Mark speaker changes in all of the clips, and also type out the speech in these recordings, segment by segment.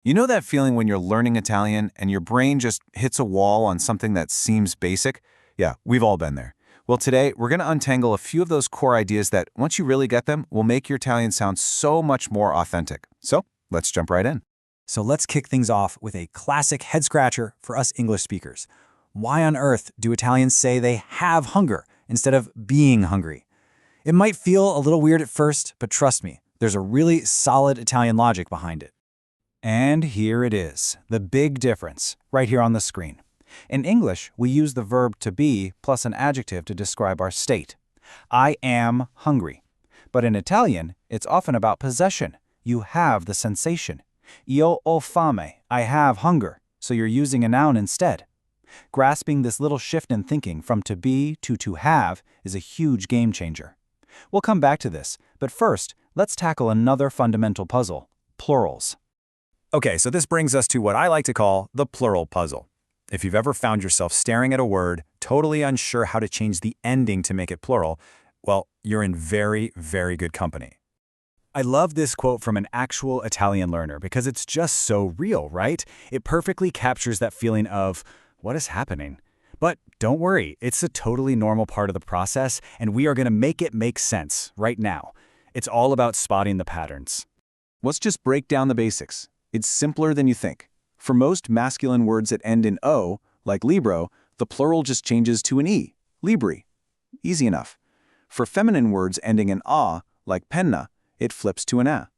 Speaker 1: You know that feeling when you're learning Italian and your brain just hits a wall on something that seems basic? Yeah, we've all been there. Well, today we're going to untangle a few of those core ideas that, once you really get them, will make your Italian sound so much more authentic. So, let's jump right in.
Speaker 2: So let's kick things off with a classic head-scratcher for us English speakers. Why on earth do Italians say they have hunger instead of being hungry? It might feel a little weird at first, but trust me, there's a really solid Italian logic behind it. And here it is, the big difference, right here on the screen. In English, we use the verb to be plus an adjective to describe our state. I am hungry. But in Italian, it's often about possession. You have the sensation. Io ho fame, I have hunger, so you're using a noun instead. Grasping this little shift in thinking from to be to have is a huge game changer. We'll come back to this, but first, let's tackle another fundamental puzzle, plurals. Okay, so this brings us to what I like to call the plural puzzle. If you've ever found yourself staring at a word, totally unsure how to change the ending to make it plural, well, you're in very, very good company. I love this quote from an actual Italian learner because it's just so real, right? It perfectly captures that feeling of, what is happening? But don't worry, it's a totally normal part of the process, and we are going to make it make sense right now. It's all about spotting the patterns.
Speaker 1: Let's just break down the basics. It's simpler than you think. For most masculine words that end in O, like libro, the plural just changes to an E, libri. Easy enough. For feminine words ending in A, like penna, it flips to an A,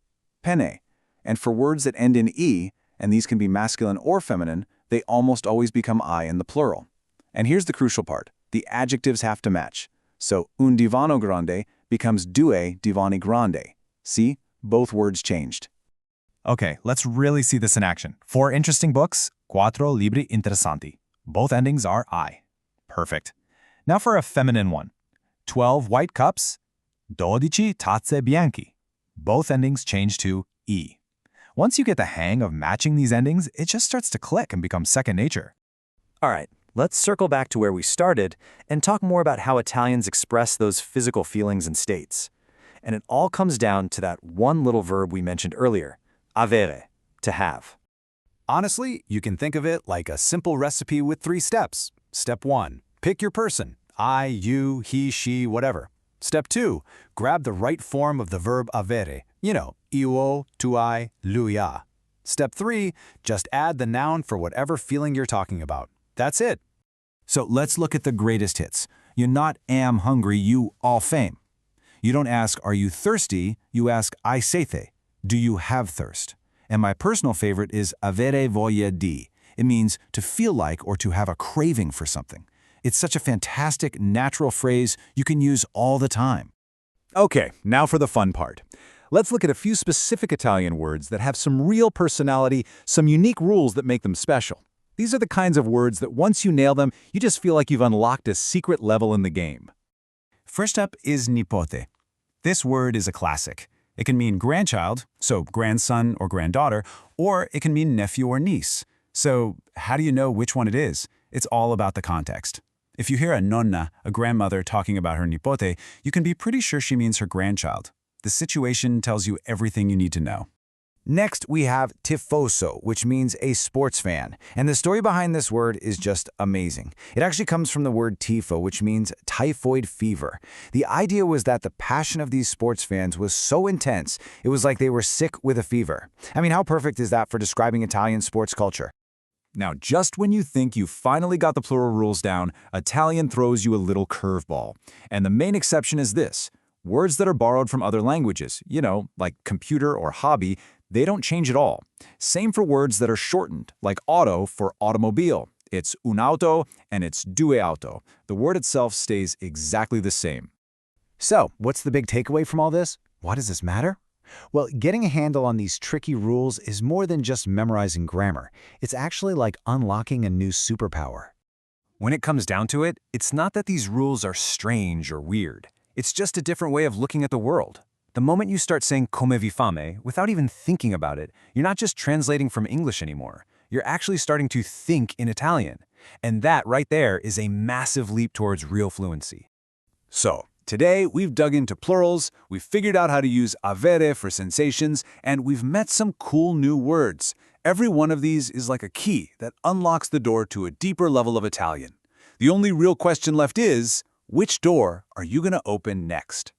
Speaker 1: penne. And for words that end in E, and these can be masculine or feminine, they almost always become I in the plural. And here's the crucial part. The adjectives have to match. So un divano grande becomes due divani grande. See? Both words changed.
Speaker 2: Okay, let's really see this in action. 4 interesting books, 4 libri interessanti. Both endings are I. Perfect. Now for a feminine one. 12 white cups, 12 tazze bianche. Both endings change to E. Once you get the hang of matching these endings, it just starts to click and become second nature. All right, let's circle back to where we started and talk more about how Italians express those physical feelings and states. And it all comes down to that one little verb we mentioned earlier, avere, to have. Honestly, you can think of it like a simple recipe with 3 steps. Step 1, pick your person. I, you, he, she, whatever. Step 2, grab the right form of the verb avere. You know, io, tu hai, lui ha. Step 3, just add the noun for whatever feeling you're talking about. That's it. So let's look at the greatest hits. You not am hungry, you all fame. You don't ask, are you thirsty? You ask, hai sete. Do you have thirst? And my personal favorite is avere voglia di. It means to feel like or to have a craving for something. It's such a fantastic, natural phrase you can use all the time. Okay, now for the fun part. Let's look at a few specific Italian words that have some real personality, some unique rules that make them special. These are the kinds of words that once you nail them, you just feel like you've unlocked a secret level in the game. First up is nipote. This word is a classic. It can mean grandchild, so grandson or granddaughter, or it can mean nephew or niece. So how do you know which one it is? It's all about the context. If you hear a nonna, a grandmother, talking about her nipote, you can be pretty sure she means her grandchild. The situation tells you everything you need to know. Next, we have tifoso, which means a sports fan. And the story behind this word is just amazing. It actually comes from the word tifo, which means typhoid fever. The idea was that the passion of these sports fans was so intense, it was like they were sick with a fever. I mean, how perfect is that for describing Italian sports culture? Now, just when you think you finally got the plural rules down, Italian throws you a little curveball. And the main exception is this. Words that are borrowed from other languages, like computer or hobby, they don't change at all. Same for words that are shortened, like auto for automobile. It's un'auto and it's due auto. The word itself stays exactly the same. So, what's the big takeaway from all this? Why does this matter? Well, getting a handle on these tricky rules is more than just memorizing grammar. It's actually like unlocking a new superpower. When it comes down to it, it's not that these rules are strange or weird. It's just a different way of looking at the world. The moment you start saying come vi fame without even thinking about it, you're not just translating from English anymore. You're actually starting to think in Italian. And that right there is a massive leap towards real fluency. So, today we've dug into plurals, we've figured out how to use avere for sensations, and we've met some cool new words.
Speaker 1: Every one of these is like a key that unlocks the door to a deeper level of Italian. The only real question left is, which door are you going to open next?